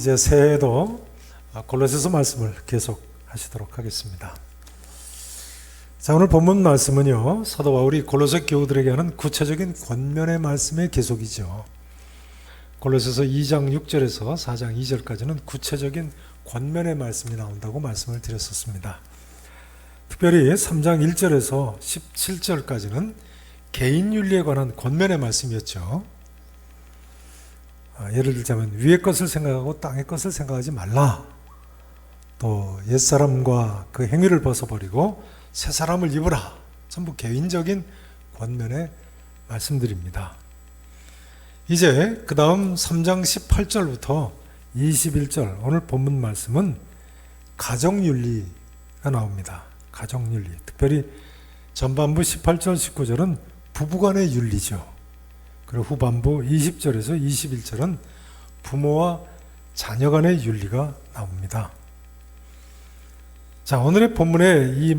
이제 새해에도 골로새서 말씀을 계속 하시도록 하겠습니다. 자, 오늘 본문 말씀은요, 사도 바울이 골로새 교우들에게 하는 구체적인 권면의 말씀의 계속이죠. 골로새서 2장 6절에서 4장 2절까지는 구체적인 권면의 말씀이 나온다고 말씀을 드렸었습니다. 특별히 3장 1절에서 17절까지는 개인 윤리에 관한 권면의 말씀이었죠. 예를 들자면 위의 것을 생각하고 땅의 것을 생각하지 말라. 또 옛사람과 그 행위를 벗어버리고 새 사람을 입으라. 전부 개인적인 권면의 말씀들입니다. 이제 그 다음 3장 18절부터 21절 오늘 본문 말씀은 가정윤리가 나옵니다. 가정윤리, 특별히 전반부 18절 19절은 부부간의 윤리죠. 그리고 후반부 20절에서 21절은 부모와 자녀 간의 윤리가 나옵니다. 자, 오늘의 본문의 이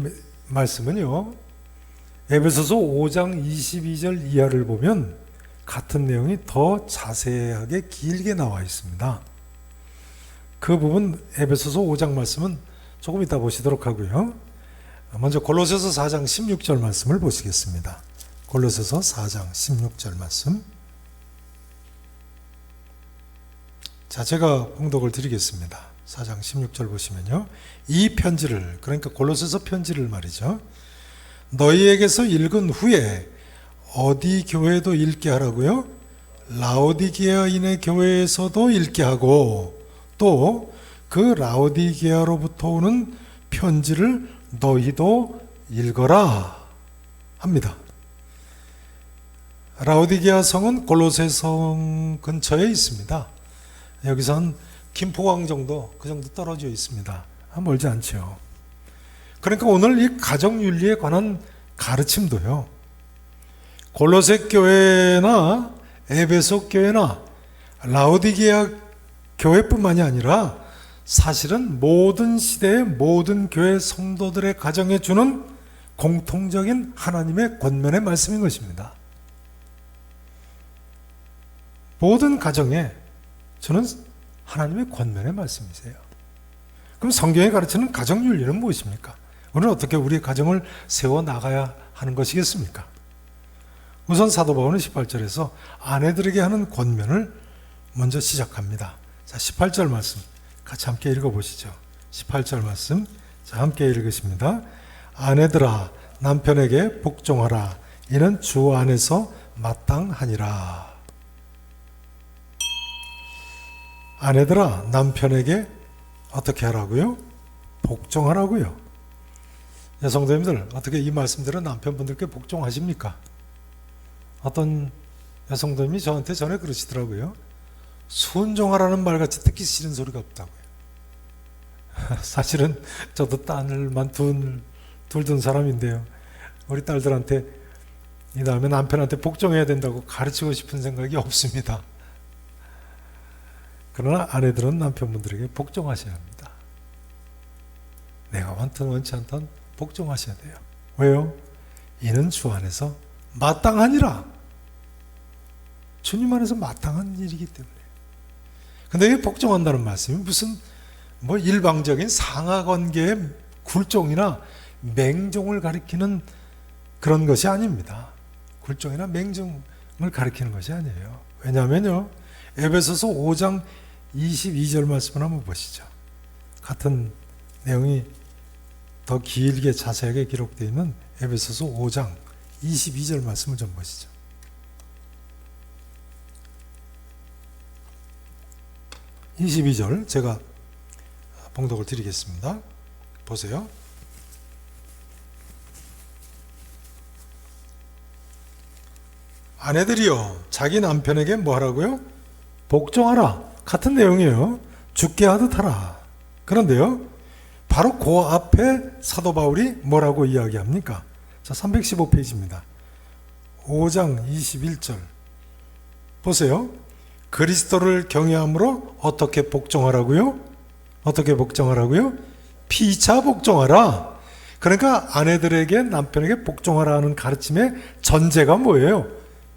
말씀은요, 에베소서 5장 22절 이하를 보면 같은 내용이 더 자세하게 길게 나와 있습니다. 그 부분 에베소서 5장 말씀은 조금 이따 보시도록 하고요. 먼저 골로새서 4장 16절 말씀을 보시겠습니다. 골로새서 4장 16절 말씀. 자, 제가 봉독을 드리겠습니다. 4장 16절 보시면요, 이 편지를, 그러니까 골로새서 편지를 말이죠, 너희에게서 읽은 후에 어디 교회도 읽게 하라고요? 라오디게아인의 교회에서도 읽게 하고 또 그 라오디게아로부터 오는 편지를 너희도 읽어라 합니다. 라오디게아 성은 골로새 성 근처에 있습니다. 여기서 한 김포강 정도, 그 정도 떨어져 있습니다. 멀지 않죠. 그러니까 오늘 이 가정윤리에 관한 가르침도요, 골로새 교회나 에베소 교회나 라오디게아 교회뿐만이 아니라 사실은 모든 시대의 모든 교회 성도들의 가정에 주는 공통적인 하나님의 권면의 말씀인 것입니다. 모든 가정에 주는 하나님의 권면의 말씀이세요. 그럼 성경이 가르치는 가정윤리는 무엇입니까? 오늘 어떻게 우리의 가정을 세워나가야 하는 것이겠습니까? 우선 사도 바울은 18절에서 아내들에게 하는 권면을 먼저 시작합니다. 자, 18절 말씀 같이 함께 읽어보시죠. 18절 말씀, 자, 함께 읽으십니다. 아내들아 남편에게 복종하라. 이는 주 안에서 마땅하니라. 아내들아 남편에게 어떻게 하라고요? 복종하라고요. 여성들님들 어떻게 이 말씀대로 남편분들께 복종하십니까? 어떤 여성들이 저한테 전에 그러시더라고요. 순종하라는 말같이 듣기 싫은 소리가 없다고요. 사실은 저도 딸만 둘 둔 사람인데요, 우리 딸들한테 이 다음에 남편한테 복종해야 된다고 가르치고 싶은 생각이 없습니다. 그러나 아내들은 남편분들에게 복종하셔야 합니다. 내가 원튼 원치 않던 복종하셔야 돼요. 왜요? 이는 주 안에서 마땅하니라. 주님 안에서 마땅한 일이기 때문에. 근데 이 복종한다는 말씀이 무슨 일방적인 상하관계의 굴종이나 맹종을 가리키는 그런 것이 아닙니다. 굴종이나 맹종을 가리키는 것이 아니에요. 왜냐하면요, 에베소서 5장 22절 말씀을 한번 보시죠. 같은 내용이 더 길게 자세하게 기록되어 있는 에베소서 5장 22절 말씀을 좀 보시죠. (22절) 제가 봉독을 드리겠습니다. 보세요. 아내들이여 자기 남편에게 뭐 하라고요? 복종하라. 같은 내용이에요. 죽게 하듯 하라. 그런데요, 바로 그 앞에 사도 바울이 뭐라고 이야기합니까? 자, 315페이지입니다. 5장 21절 보세요. 그리스도를 경외함으로 어떻게 복종하라고요? 어떻게 복종하라고요? 피차 복종하라. 그러니까 아내들에게 남편에게 복종하라 하는 가르침의 전제가 뭐예요?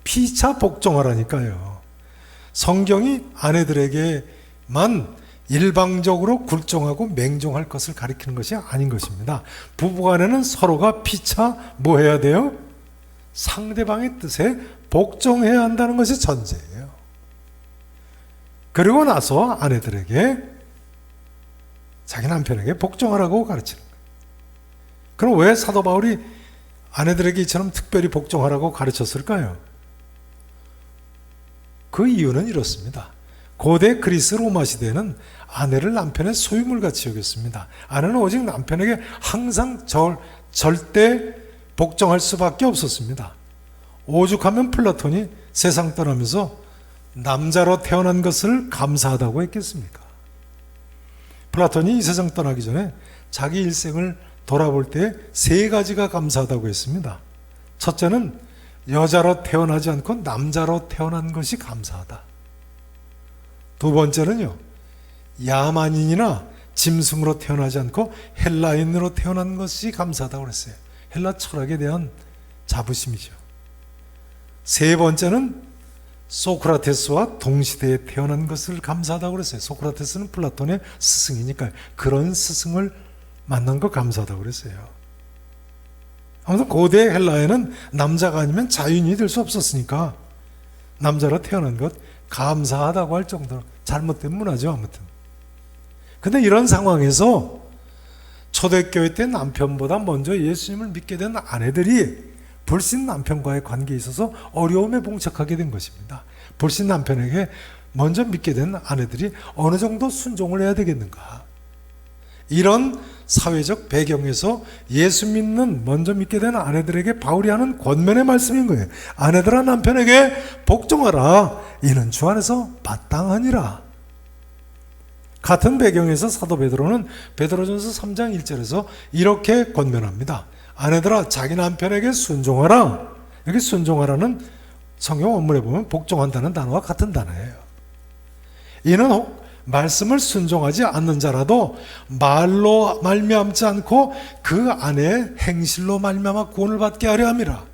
피차 복종하라니까요. 성경이 아내들에게만 일방적으로 굴종하고 맹종할 것을 가리키는 것이 아닌 것입니다. 부부간에는 서로가 피차 뭐 해야 돼요? 상대방의 뜻에 복종해야 한다는 것이 전제예요. 그리고 나서 아내들에게 자기 남편에게 복종하라고 가르치는 거예요. 그럼 왜 사도 바울이 아내들에게 이처럼 특별히 복종하라고 가르쳤을까요? 그 이유는 이렇습니다. 고대 그리스 로마 시대에는 아내를 남편의 소유물같이 여겼습니다. 아내는 오직 남편에게 항상 절대 복종할 수밖에 없었습니다. 오죽하면 플라톤이 세상 떠나면서 남자로 태어난 것을 감사하다고 했겠습니까? 플라톤이 이 세상 떠나기 전에 자기 일생을 돌아볼 때 세 가지가 감사하다고 했습니다. 첫째는 여자로 태어나지 않고 남자로 태어난 것이 감사하다. 두 번째는요, 야만인이나 짐승으로 태어나지 않고 헬라인으로 태어난 것이 감사하다고 그랬어요. 헬라 철학에 대한 자부심이죠. 세 번째는 소크라테스와 동시대에 태어난 것을 감사하다고 그랬어요. 소크라테스는 플라톤의 스승이니까 그런 스승을 만난 거 감사하다고 그랬어요. 아무튼 고대 헬라에는 남자가 아니면 자유인이 될 수 없었으니까 남자로 태어난 것 감사하다고 할 정도로 잘못된 문화죠. 아무튼 근데 이런 상황에서 초대교회 때 남편보다 먼저 예수님을 믿게 된 아내들이 불신 남편과의 관계에 있어서 어려움에 봉착하게 된 것입니다. 불신 남편에게 먼저 믿게 된 아내들이 어느 정도 순종을 해야 되겠는가? 이런 사회적 배경에서 예수 믿는 먼저 믿게 된 아내들에게 바울이 하는 권면의 말씀인 거예요. 아내들아 남편에게 복종하라. 이는 주 안에서 마땅하니라. 같은 배경에서 사도 베드로는 베드로전서 3장 1절에서 이렇게 권면합니다. 아내들아 자기 남편에게 순종하라. 여기 순종하라는 성경 원문에 보면 복종한다는 단어와 같은 단어예요. 이는 말씀을 순종하지 않는 자라도 말로 말미암지 않고 그 아내의 행실로 말미암아 구원을 받게 하려 함이라.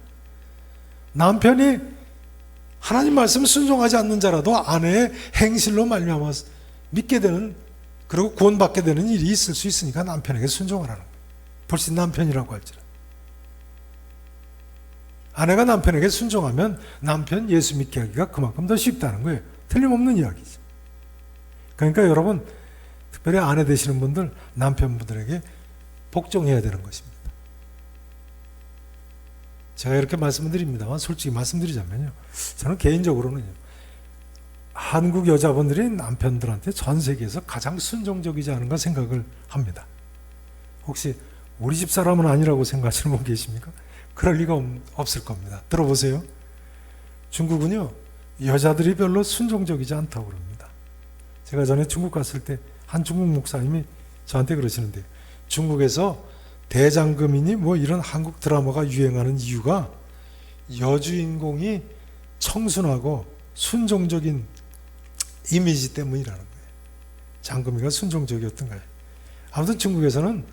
남편이 하나님 말씀 순종하지 않는 자라도 아내의 행실로 말미암아 믿게 되는 그리고 구원받게 되는 일이 있을 수 있으니까 남편에게 순종하라는 거예요. 불신 남편이라고 할지라. 아내가 남편에게 순종하면 남편 예수 믿게 하기가 그만큼 더 쉽다는 거예요. 틀림없는 이야기죠. 그러니까 여러분 특별히 아내 되시는 분들 남편분들에게 복종해야 되는 것입니다. 제가 이렇게 말씀을 드립니다만 솔직히 말씀드리자면요, 저는 개인적으로는요, 한국 여자분들이 남편들한테 전 세계에서 가장 순종적이지 않은가 생각을 합니다. 혹시 우리 집 사람은 아니라고 생각하시는 분 계십니까? 그럴 리가 없을 겁니다. 들어보세요. 중국은요, 여자들이 별로 순종적이지 않다고 그럽니다. 제가 전에 중국 갔을 때 한 중국 목사님이 저한테 그러시는데, 중국에서 대장금이니 뭐 이런 한국 드라마가 유행하는 이유가 여주인공이 청순하고 순종적인 이미지 때문이라는 거예요. 장금이가 순종적이었던 거예요. 아무튼 중국에서는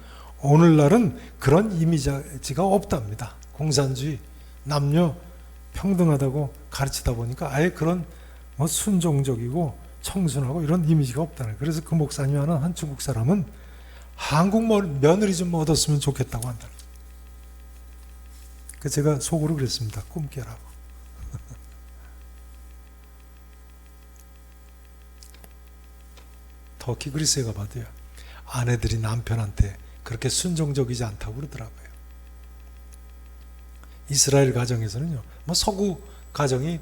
오늘날은 그런 이미지가 없답니다. 공산주의, 남녀 평등하다고 가르치다 보니까 아예 그런 뭐 순종적이고 청순하고 이런 이미지가 없다는 거예요. 그래서 그 목사님이 하는 한 중국 사람은 한국 며느리 좀 얻었으면 좋겠다고 한다는 거예요. 그래서 제가 속으로 그랬습니다. 꿈깨라고. 터키 그리스에 가봐도요, 아내들이 남편한테 그렇게 순종적이지 않다고 그러더라고요. 이스라엘 가정에서는요, 뭐 서구 가정이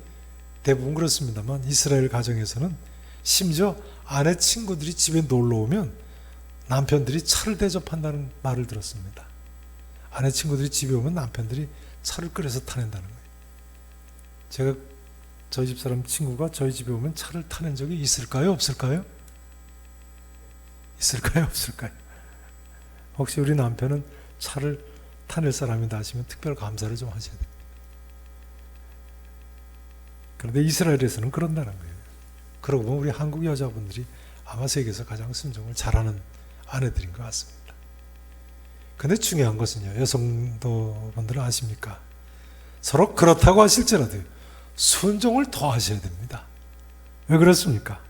대부분 그렇습니다만 이스라엘 가정에서는 심지어 아내 친구들이 집에 놀러 오면 남편들이 차를 대접한다는 말을 들었습니다. 아내 친구들이 집에 오면 남편들이 차를 끓여서 타낸다는 거예요. 제가 저희 집사람 친구가 저희 집에 오면 차를 타낸 적이 있을까요? 없을까요? 있을까요? 없을까요? 혹시 우리 남편은 차를 타낼 사람이다 하시면 특별 감사를 좀 하셔야 됩니다. 그런데 이스라엘에서는 그런다는 거예요. 그러고 보면 우리 한국 여자분들이 아마 세계에서 가장 순종을 잘하는 아내들인 것 같습니다. 근데 중요한 것은요, 여성분들은 아십니까? 서로 그렇다고 하실지라도 순종을 더 하셔야 됩니다. 왜 그렇습니까?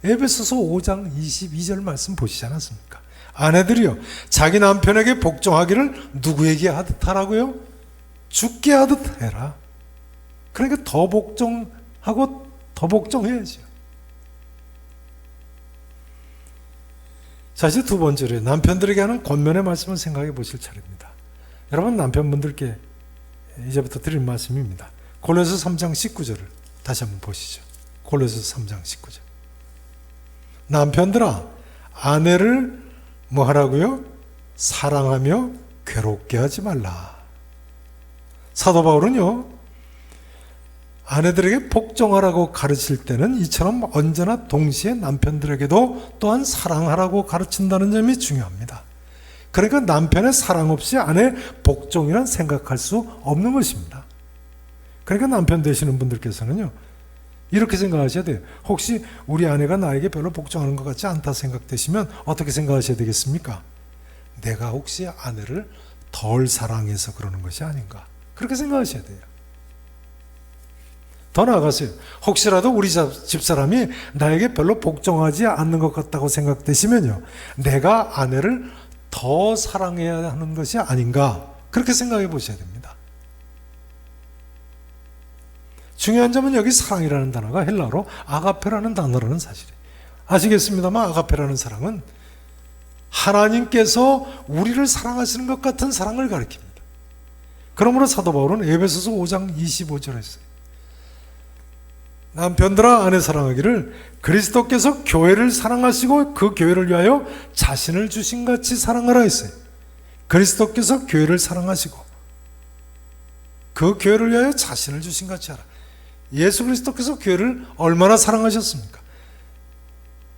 에베소서 5장 22절 말씀 보시지 않았습니까? 아내들이여 자기 남편에게 복종하기를 누구에게 하듯 하라고요? 주께 하듯 해라. 그러니까 더 복종하고 더 복종해야죠. 자, 이제 두 번째로 남편들에게 하는 권면의 말씀을 생각해 보실 차례입니다. 여러분, 남편분들께 이제부터 드릴 말씀입니다. 골로새 3장 19절을 다시 한번 보시죠. 골로새 3장 19절. 남편들아, 아내를 뭐 하라고요? 사랑하며 괴롭게 하지 말라. 사도 바울은요, 아내들에게 복종하라고 가르칠 때는 이처럼 언제나 동시에 남편들에게도 또한 사랑하라고 가르친다는 점이 중요합니다. 그러니까 남편의 사랑 없이 아내 복종이란 생각할 수 없는 것입니다. 그러니까 남편 되시는 분들께서는요, 이렇게 생각하셔야 돼요. 혹시 우리 아내가 나에게 별로 복종하는 것 같지 않다 생각되시면 어떻게 생각하셔야 되겠습니까? 내가 혹시 아내를 덜 사랑해서 그러는 것이 아닌가, 그렇게 생각하셔야 돼요. 더 나아가세요. 혹시라도 우리 집사람이 나에게 별로 복종하지 않는 것 같다고 생각되시면요, 내가 아내를 더 사랑해야 하는 것이 아닌가, 그렇게 생각해 보셔야 됩니다. 중요한 점은 여기 사랑이라는 단어가 헬라어로 아가페라는 단어라는 사실이에요. 아시겠습니다만 아가페라는 사랑은 하나님께서 우리를 사랑하시는 것 같은 사랑을 가리킵니다. 그러므로 사도 바울은 에베소서 5장 25절에 했어요. 남편들아, 아내 사랑하기를 그리스도께서 교회를 사랑하시고 그 교회를 위하여 자신을 주신 같이 사랑하라 했어요. 그리스도께서 교회를 사랑하시고 그 교회를 위하여 자신을 주신 같이 하라. 예수 그리스도께서 교회를 얼마나 사랑하셨습니까?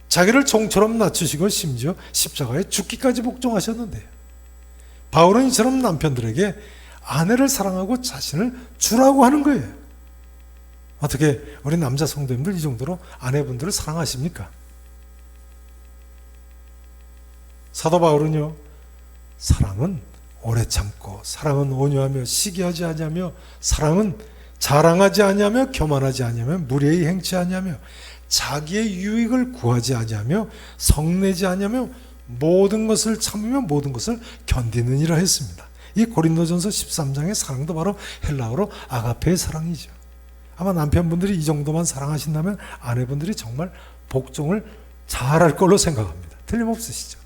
자기를 종처럼 낮추시고 심지어 십자가에 죽기까지 복종하셨는데요. 바울은 이처럼 남편들에게 아내를 사랑하고 자신을 주라고 하는 거예요. 어떻게 우리 남자 성도님들 이 정도로 아내분들을 사랑하십니까? 사도 바울은요, 사랑은 오래 참고, 사랑은 온유하며 시기하지 아니하며, 사랑은 자랑하지 아니하며 교만하지 아니하며 무례히 행치 아니하며 자기의 유익을 구하지 아니하며 성내지 아니하며 모든 것을 참으며 모든 것을 견디느니라 했습니다. 이 고린도전서 13장의 사랑도 바로 헬라어로 아가페의 사랑이죠. 아마 남편분들이 이 정도만 사랑하신다면 아내분들이 정말 복종을 잘할 걸로 생각합니다. 틀림없으시죠?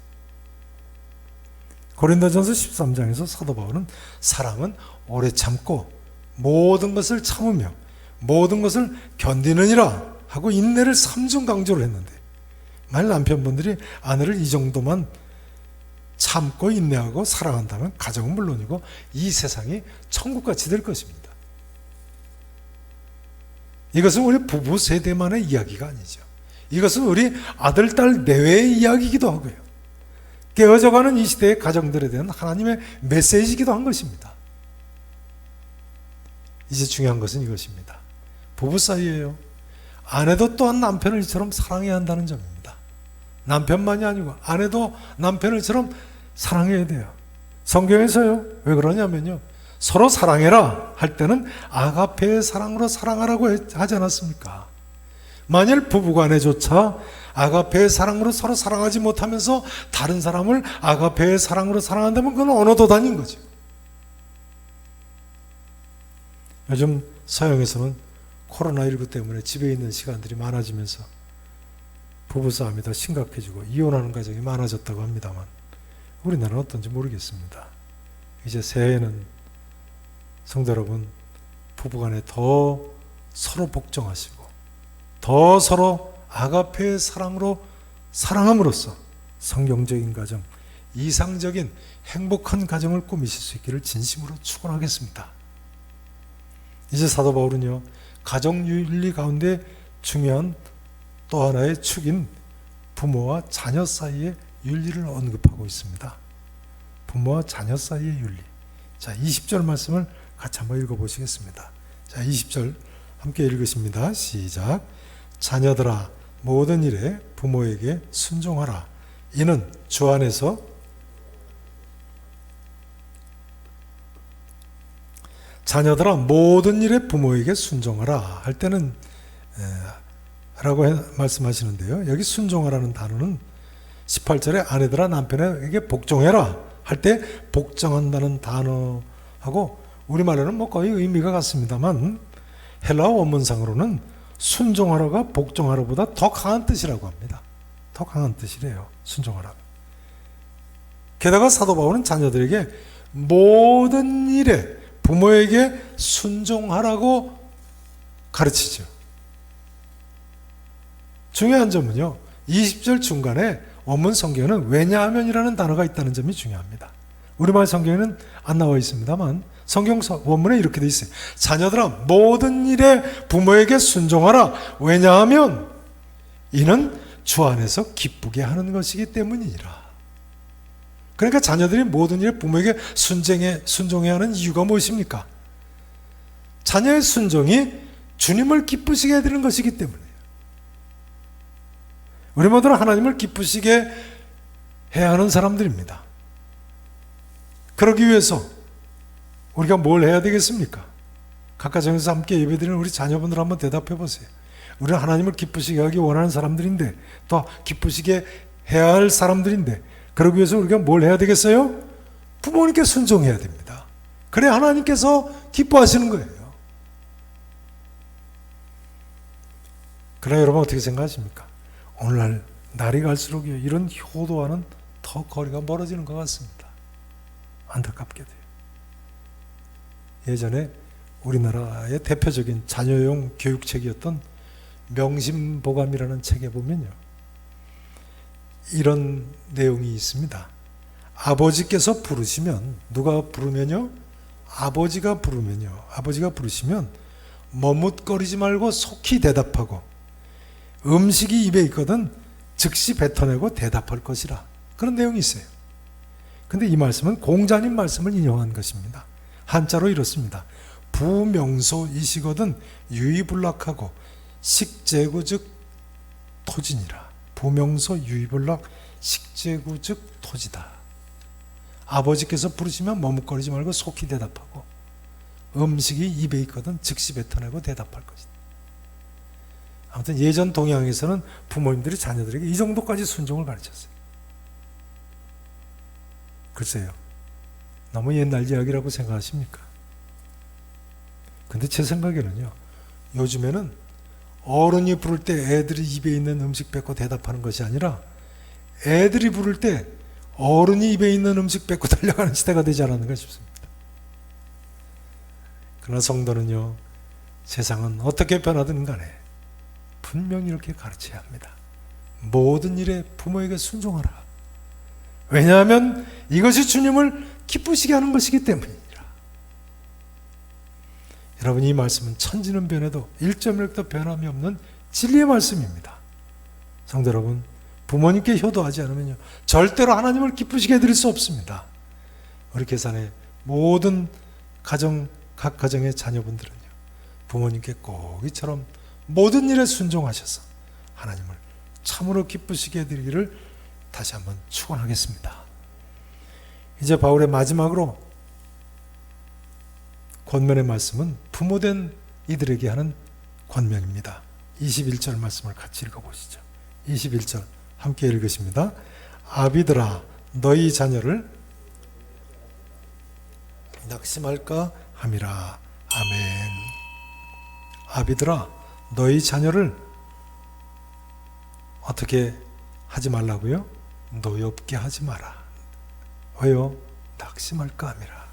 고린도전서 13장에서 사도 바울은 사랑은 오래 참고 모든 것을 참으며 모든 것을 견디느니라 하고 인내를 3중 강조를 했는데, 만약 남편분들이 아내를 이 정도만 참고 인내하고 사랑한다면 가정은 물론이고 이 세상이 천국같이 될 것입니다. 이것은 우리 부부 세대만의 이야기가 아니죠. 이것은 우리 아들, 딸 내외의 이야기이기도 하고요. 깨어져가는 이 시대의 가정들에 대한 하나님의 메시지이기도 한 것입니다. 이제 중요한 것은 이것입니다. 부부 사이에요, 아내도 또한 남편을 이처럼 사랑해야 한다는 점입니다. 남편만이 아니고 아내도 남편을 이처럼 사랑해야 돼요. 성경에서요, 왜 그러냐면요, 서로 사랑해라 할 때는 아가페의 사랑으로 사랑하라고 하지 않았습니까? 만일 부부간에조차 아가페의 사랑으로 서로 사랑하지 못하면서 다른 사람을 아가페의 사랑으로 사랑한다면 그건 언어 도단인 거죠. 요즘 서양에서는 코로나19 때문에 집에 있는 시간들이 많아지면서 부부싸움이 더 심각해지고 이혼하는 가정이 많아졌다고 합니다만, 우리나라는 어떤지 모르겠습니다. 이제 새해에는 성도 여러분, 부부간에 더 서로 복종하시고 더 서로 아가페의 사랑으로 사랑함으로써 성경적인 가정, 이상적인 행복한 가정을 꾸미실 수 있기를 진심으로 축원하겠습니다. 이제 사도 바울은요, 가정윤리 가운데 중요한 또 하나의 축인 부모와 자녀 사이의 윤리를 언급하고 있습니다. 부모와 자녀 사이의 윤리. 자, 20절 말씀을 같이 한번 읽어보시겠습니다. 자, 20절 함께 읽으십니다. 시작. 자녀들아, 모든 일에 부모에게 순종하라. 이는 주 안에서 자녀들아 모든 일에 부모에게 순종하라 할 때는 말씀하시는데요. 여기 순종하라는 단어는 18절에 아내들아 남편에게 복종해라 할 때 복종한다는 단어하고 우리말로는 뭐 거의 의미가 같습니다만 헬라어 원문상으로는 순종하라가 복종하라보다 더 강한 뜻이라고 합니다. 더 강한 뜻이래요. 순종하라. 게다가 사도 바울은 자녀들에게 모든 일에 부모에게 순종하라고 가르치죠. 중요한 점은요, 20절 중간에 원문 성경에는 왜냐하면이라는 단어가 있다는 점이 중요합니다. 우리말 성경에는 안 나와 있습니다만 성경 원문에 이렇게 돼 있어요. 자녀들아 모든 일에 부모에게 순종하라. 왜냐하면 이는 주 안에서 기쁘게 하는 것이기 때문이니라. 그러니까 자녀들이 모든 일에 부모에게 순종해야 하는 이유가 무엇입니까? 자녀의 순종이 주님을 기쁘시게 해드리는 것이기 때문이에요. 우리 모두는 하나님을 기쁘시게 해야 하는 사람들입니다. 그러기 위해서 우리가 뭘 해야 되겠습니까? 각 가정에서 함께 예배드리는 우리 자녀분들 한번 대답해 보세요. 우리는 하나님을 기쁘시게 하기 원하는 사람들인데 또 기쁘시게 해야 할 사람들인데 그러기 위해서 우리가 뭘 해야 되겠어요? 부모님께 순종해야 됩니다. 그래야 하나님께서 기뻐하시는 거예요. 그러나 여러분 어떻게 생각하십니까? 오늘날 날이 갈수록 이런 효도와는 더 거리가 멀어지는 것 같습니다. 안타깝게도. 예전에 우리나라의 대표적인 자녀용 교육책이었던 명심보감이라는 책에 보면요, 이런 내용이 있습니다. 아버지께서 부르시면, 누가 부르면요? 아버지가 부르시면 머뭇거리지 말고 속히 대답하고 음식이 입에 있거든 즉시 뱉어내고 대답할 것이라. 그런 내용이 있어요. 근데 이 말씀은 공자님 말씀을 인용한 것입니다. 한자로 이렇습니다. 부명소이시거든 유의불락하고 식재구 즉 토진이라. 부명소 유의불락 식재구 즉 토지다. 아버지께서 부르시면 머뭇거리지 말고 속히 대답하고 음식이 입에 있거든 즉시 뱉어내고 대답할 것이다. 아무튼 예전 동양에서는 부모님들이 자녀들에게 이 정도까지 순종을 가르쳤어요. 글쎄요, 너무 옛날 이야기라고 생각하십니까? 근데 제 생각에는요, 요즘에는 어른이 부를 때 애들이 입에 있는 음식 뱉고 대답하는 것이 아니라 애들이 부를 때 어른이 입에 있는 음식 뱉고 달려가는 시대가 되지 않았는가 싶습니다. 그러나 성도는요, 세상은 어떻게 변하든 간에 분명히 이렇게 가르쳐야 합니다. 모든 일에 부모에게 순종하라. 왜냐하면 이것이 주님을 기쁘시게 하는 것이기 때문이라. 여러분, 이 말씀은 천지는 변해도 1.1도 변함이 없는 진리의 말씀입니다. 성도 여러분, 부모님께 효도하지 않으면요, 절대로 하나님을 기쁘시게 해드릴 수 없습니다. 우리 계산의 모든 가정, 각 가정의 자녀분들은요, 부모님께 꼭 이처럼 모든 일에 순종하셔서 하나님을 참으로 기쁘시게 해드리기를 다시 한번 축원하겠습니다. 이제 바울의 마지막으로 권면의 말씀은 부모된 이들에게 하는 권면입니다. 21절 말씀을 같이 읽어보시죠. 21절 함께 읽으십니다. 아비들아 너희 자녀를 낙심할까 함이라. 아멘. 아비들아 너희 자녀를 어떻게 하지 말라고요? 노엽게 하지 마라. 왜요? 낙심할까 함이라.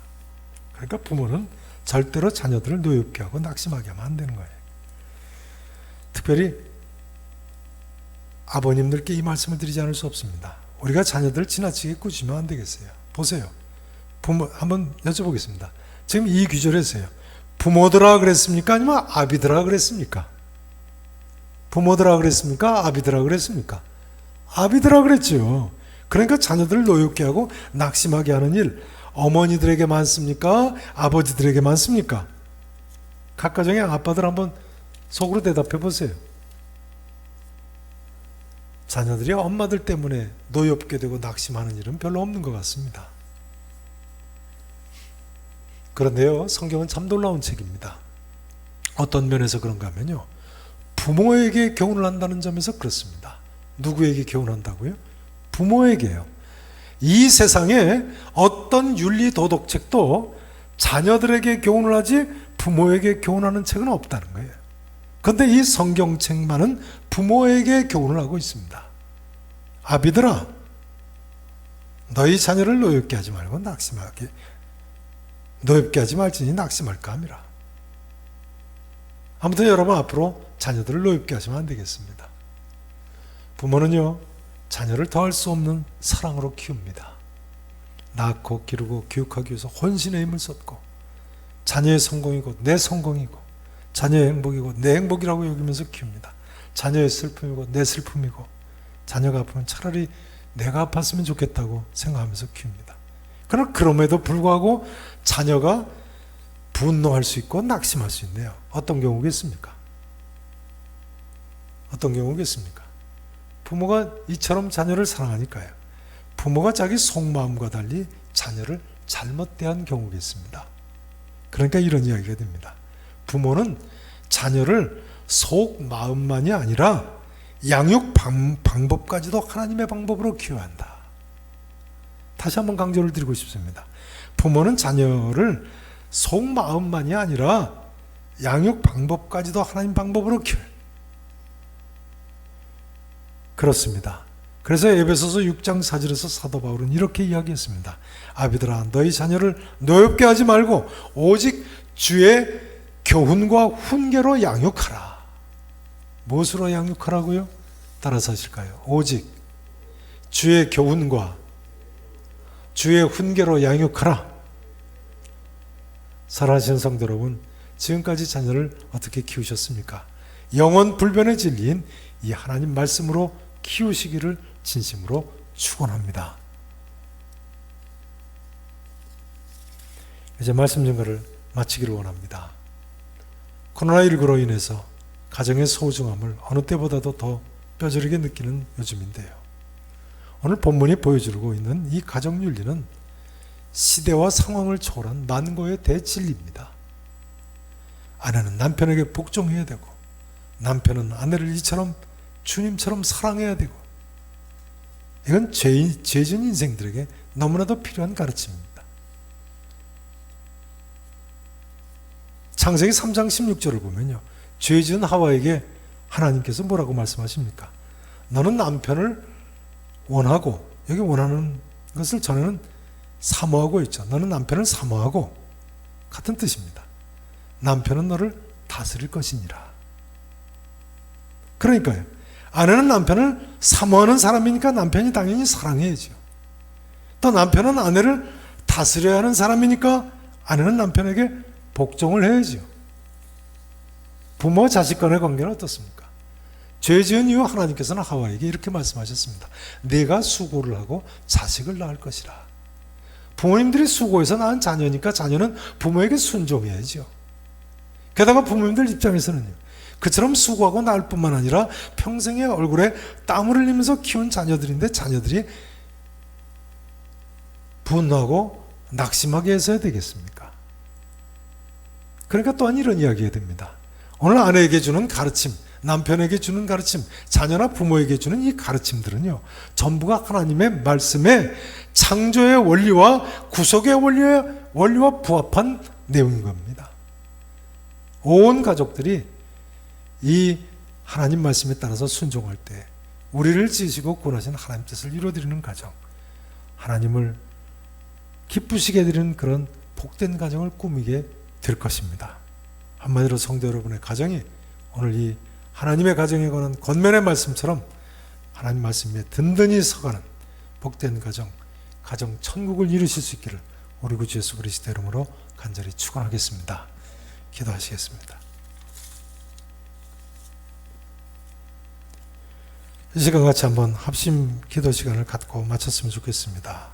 그러니까 부모는 절대로 자녀들을 노엽게 하고 낙심하게 하면 안 되는 거예요. 특별히 아버님들께 이 말씀을 드리지 않을 수 없습니다. 우리가 자녀들을 지나치게 꾸짖으면 안 되겠어요. 보세요. 부모 한번 여쭤보겠습니다. 지금 이 귀절에서요, 부모들아 그랬습니까? 아니면 아비들아 그랬습니까? 부모들아 그랬습니까? 아비들아 그랬습니까? 아비들아 그랬죠. 그러니까 자녀들을 노엽게 하고 낙심하게 하는 일, 어머니들에게 많습니까? 아버지들에게 많습니까? 각 가정의 아빠들 한번 속으로 대답해 보세요. 자녀들이 엄마들 때문에 노엽게 되고 낙심하는 일은 별로 없는 것 같습니다. 그런데요, 성경은 참 놀라운 책입니다. 어떤 면에서 그런가 하면요, 부모에게 교훈을 한다는 점에서 그렇습니다. 누구에게 교훈한다고요? 부모에게요. 이 세상에 어떤 윤리 도덕책도 자녀들에게 교훈을 하지 부모에게 교훈하는 책은 없다는 거예요. 그런데 이 성경책만은 부모에게 교훈을 하고 있습니다. 아비들아, 너희 자녀를 노엽게 하지 말고 낙심하게, 노엽게 하지 말지니 낙심할까 함이라. 아무튼 여러분, 앞으로 자녀들을 노엽게 하시면 안 되겠습니다. 부모는요, 자녀를 더할 수 없는 사랑으로 키웁니다. 낳고 기르고 교육하기 위해서 혼신의 힘을 쏟고, 자녀의 성공이고 내 성공이고, 자녀의 행복이고 내 행복이라고 여기면서 키웁니다. 자녀의 슬픔이고 내 슬픔이고, 자녀가 아프면 차라리 내가 아팠으면 좋겠다고 생각하면서 키웁니다. 그러나 그럼에도 불구하고 자녀가 분노할 수 있고 낙심할 수 있네요. 어떤 경우겠습니까? 어떤 경우겠습니까? 부모가 이처럼 자녀를 사랑하니까요. 부모가 자기 속마음과 달리 자녀를 잘못 대한 경우겠습니다. 그러니까 이런 이야기가 됩니다. 부모는 자녀를 속마음만이 아니라 양육 방법까지도 하나님의 방법으로 키워야 한다. 다시 한번 강조를 드리고 싶습니다. 부모는 자녀를 속마음만이 아니라 양육 방법까지도 하나님 방법으로 키워야 한다. 그렇습니다. 그래서 에베소서 6장 4절에서 사도 바울은 이렇게 이야기했습니다. 아비들아, 너희 자녀를 노엽게 하지 말고 오직 주의 교훈과 훈계로 양육하라. 무엇으로 양육하라고요? 따라서 하실까요? 오직 주의 교훈과 주의 훈계로 양육하라. 사랑하시는 성도 여러분, 지금까지 자녀를 어떻게 키우셨습니까? 영원 불변의 진리인 이 하나님 말씀으로 키우시기를 진심으로 축원합니다. 이제 말씀 전가를 마치기를 원합니다. 코로나19로 인해서 가정의 소중함을 어느 때보다도 더 뼈저리게 느끼는 요즘인데요. 오늘 본문이 보여주고 있는 이 가정윤리는 시대와 상황을 초월한 만고의 대진리입니다. 아내는 남편에게 복종해야 되고, 남편은 아내를 이처럼 주님처럼 사랑해야 되고, 이건 죄진 인생들에게 너무나도 필요한 가르침입니다. 창세기 3장 16절을 보면요, 죄진 하와에게 하나님께서 뭐라고 말씀하십니까? 너는 남편을 원하고, 여기 원하는 것을 전에는 사모하고 있죠. 너는 남편을 사모하고, 같은 뜻입니다. 남편은 너를 다스릴 것이니라. 그러니까요, 아내는 남편을 사모하는 사람이니까 남편이 당연히 사랑해야죠. 또 남편은 아내를 다스려야 하는 사람이니까 아내는 남편에게 복종을 해야죠. 부모 자식 간의 관계는 어떻습니까? 죄 지은 이후 하나님께서는 하와에게 이렇게 말씀하셨습니다. 네가 수고를 하고 자식을 낳을 것이라. 부모님들이 수고해서 낳은 자녀니까 자녀는 부모에게 순종해야죠. 게다가 부모님들 입장에서는요, 그처럼 수고하고 낳을 뿐만 아니라 평생의 얼굴에 땀을 흘리면서 키운 자녀들인데 자녀들이 분노하고 낙심하게 해서야 되겠습니까? 그러니까 또한 이런 이야기가 됩니다. 오늘 아내에게 주는 가르침, 남편에게 주는 가르침, 자녀나 부모에게 주는 이 가르침들은요, 전부가 하나님의 말씀에 창조의 원리와 구속의 원리와 부합한 내용인 겁니다. 온 가족들이 이 하나님 말씀에 따라서 순종할 때 우리를 지으시고 구원하신 하나님 뜻을 이루어드리는 가정, 하나님을 기쁘시게 해드리는 그런 복된 가정을 꾸미게 될 것입니다. 한마디로 성도 여러분의 가정이 오늘 이 하나님의 가정에 관한 권면의 말씀처럼 하나님 말씀에 든든히 서가는 복된 가정, 가정 천국을 이루실 수 있기를 우리 구주 예수 그리스도 이름으로 간절히 축원하겠습니다. 기도하시겠습니다. 이 시간 같이 한번 합심 기도 시간을 갖고 마쳤으면 좋겠습니다.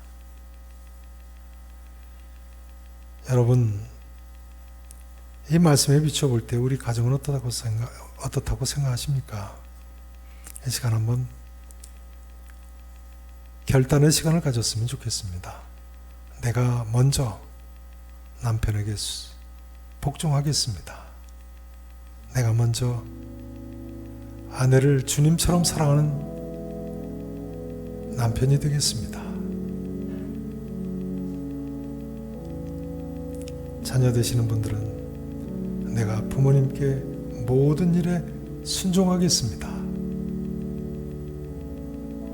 여러분, 이 말씀에 비춰볼 때 우리 가정은 어떻다고 생각하십니까? 이 시간 한번 결단의 시간을 가졌으면 좋겠습니다. 내가 먼저 남편에게 복종하겠습니다. 내가 먼저 아내를 주님처럼 사랑하는 남편이 되겠습니다. 자녀 되시는 분들은 내가 부모님께 모든 일에 순종하겠습니다.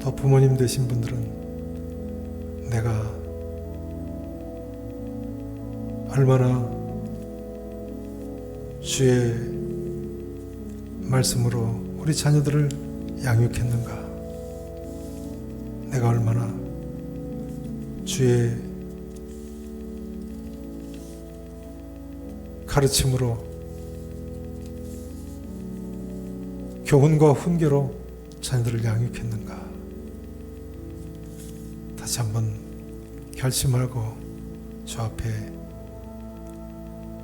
또 부모님 되신 분들은 내가 얼마나 주의 말씀으로 우리 자녀들을 양육했는가, 내가 얼마나 주의 가르침으로 교훈과 훈계로 자녀들을 양육했는가, 다시 한번 결심하고 주 앞에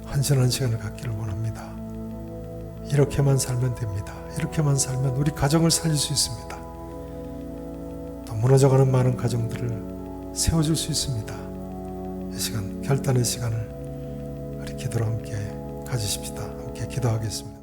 헌신하는 시간을 갖기를 원합니다. 이렇게만 살면 됩니다. 이렇게만 살면 우리 가정을 살릴 수 있습니다. 또 무너져가는 많은 가정들을 세워줄 수 있습니다. 이 시간, 결단의 시간을 우리 기도로 함께 가지십시다. 함께 기도하겠습니다.